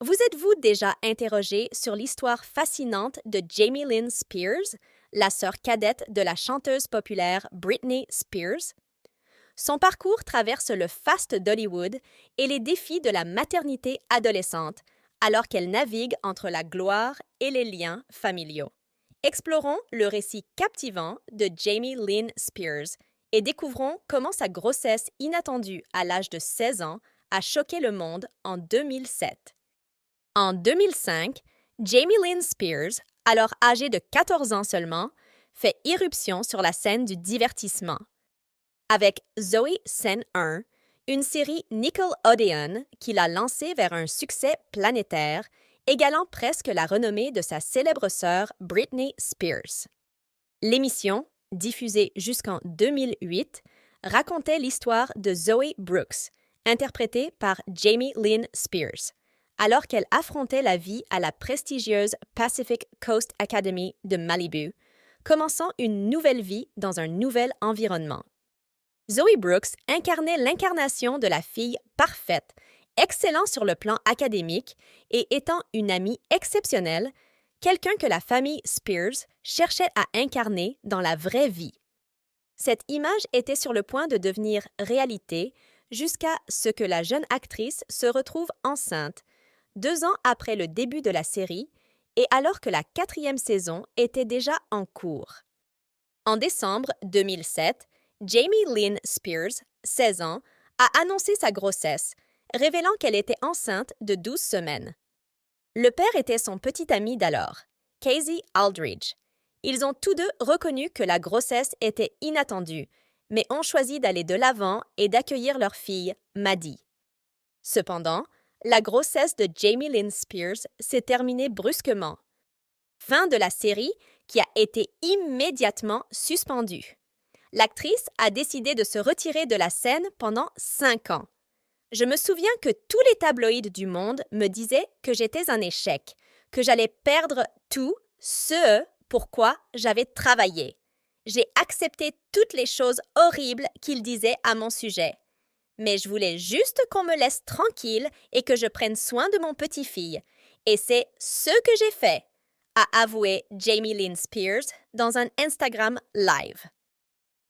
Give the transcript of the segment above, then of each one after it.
Vous êtes-vous déjà interrogé sur l'histoire fascinante de Jamie Lynn Spears, la sœur cadette de la chanteuse populaire Britney Spears? Son parcours traverse le faste d'Hollywood et les défis de la maternité adolescente, alors qu'elle navigue entre la gloire et les liens familiaux. Explorons le récit captivant de Jamie Lynn Spears et découvrons comment sa grossesse inattendue à l'âge de 16 ans a choqué le monde en 2007. En 2005, Jamie Lynn Spears, alors âgée de 14 ans seulement, fait irruption sur la scène du divertissement. Avec Zoey Scène 1, une série Nickelodeon qui l'a lancée vers un succès planétaire, égalant presque la renommée de sa célèbre sœur Britney Spears. L'émission, diffusée jusqu'en 2008, racontait l'histoire de Zoe Brooks, interprétée par Jamie Lynn Spears, alors qu'elle affrontait la vie à la prestigieuse Pacific Coast Academy de Malibu, commençant une nouvelle vie dans un nouvel environnement. Zoe Brooks incarnait l'incarnation de la fille parfaite, excellent sur le plan académique et étant une amie exceptionnelle, quelqu'un que la famille Spears cherchait à incarner dans la vraie vie. Cette image était sur le point de devenir réalité jusqu'à ce que la jeune actrice se retrouve enceinte, 2 ans après le début de la série et alors que la 4e saison était déjà en cours. En décembre 2007, Jamie Lynn Spears, 16 ans, a annoncé sa grossesse, révélant qu'elle était enceinte de 12 semaines. Le père était son petit ami d'alors, Casey Aldridge. Ils ont tous deux reconnu que la grossesse était inattendue, mais ont choisi d'aller de l'avant et d'accueillir leur fille, Maddie. Cependant, la grossesse de Jamie Lynn Spears s'est terminée brusquement. Fin de la série qui a été immédiatement suspendue. L'actrice a décidé de se retirer de la scène pendant 5 ans. Je me souviens que tous les tabloïds du monde me disaient que j'étais un échec, que j'allais perdre tout ce pourquoi j'avais travaillé. J'ai accepté toutes les choses horribles qu'ils disaient à mon sujet. Mais je voulais juste qu'on me laisse tranquille et que je prenne soin de mon petit-fille. Et c'est ce que j'ai fait, a avoué Jamie Lynn Spears dans un Instagram Live.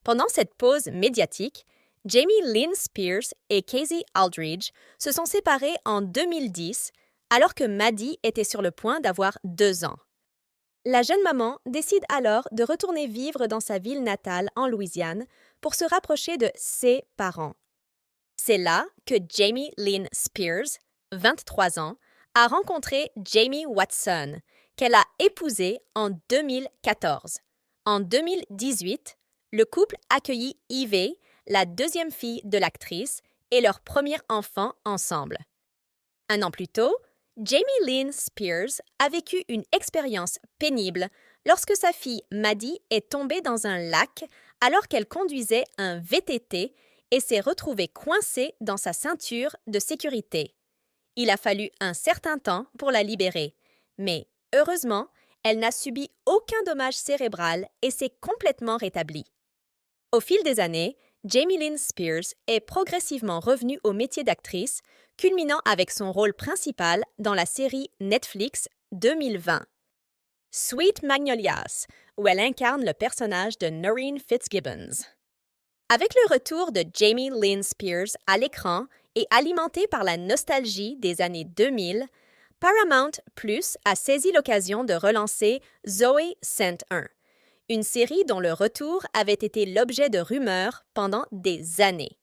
Pendant cette pause médiatique, Jamie Lynn Spears et Casey Aldridge se sont séparés en 2010 alors que Maddie était sur le point d'avoir 2 ans. La jeune maman décide alors de retourner vivre dans sa ville natale en Louisiane pour se rapprocher de ses parents. C'est là que Jamie Lynn Spears, 23 ans, a rencontré Jamie Watson, qu'elle a épousé en 2014. En 2018, le couple accueillit Ivy, la 2e fille de l'actrice, et leur premier enfant ensemble. 1 an plus tôt, Jamie Lynn Spears a vécu une expérience pénible lorsque sa fille Maddie est tombée dans un lac alors qu'elle conduisait un VTT et s'est retrouvée coincée dans sa ceinture de sécurité. Il a fallu un certain temps pour la libérer, mais heureusement, elle n'a subi aucun dommage cérébral et s'est complètement rétablie. Au fil des années, Jamie Lynn Spears est progressivement revenue au métier d'actrice, culminant avec son rôle principal dans la série Netflix 2020, Sweet Magnolias, où elle incarne le personnage de Noreen Fitzgibbons. Avec le retour de Jamie Lynn Spears à l'écran et alimenté par la nostalgie des années 2000, Paramount Plus a saisi l'occasion de relancer Zoey Scène 1, une série dont le retour avait été l'objet de rumeurs pendant des années.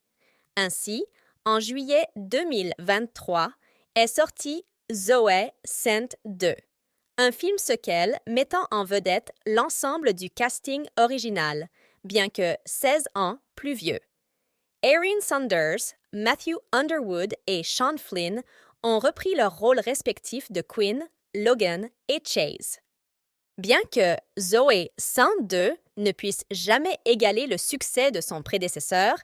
Ainsi, en juillet 2023, est sorti Zoey Scène 2, un film sequel mettant en vedette l'ensemble du casting original, bien que 16 ans plus vieux. Erin Saunders, Matthew Underwood et Sean Flynn ont repris leurs rôles respectifs de Quinn, Logan et Chase. Bien que Zoey 102 ne puisse jamais égaler le succès de son prédécesseur,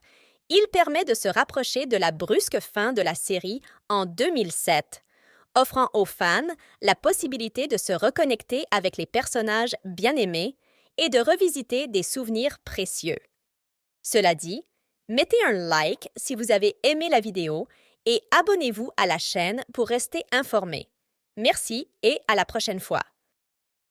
il permet de se rapprocher de la brusque fin de la série en 2007, offrant aux fans la possibilité de se reconnecter avec les personnages bien-aimés et de revisiter des souvenirs précieux. Cela dit, mettez un like si vous avez aimé la vidéo et abonnez-vous à la chaîne pour rester informé. Merci et à la prochaine fois.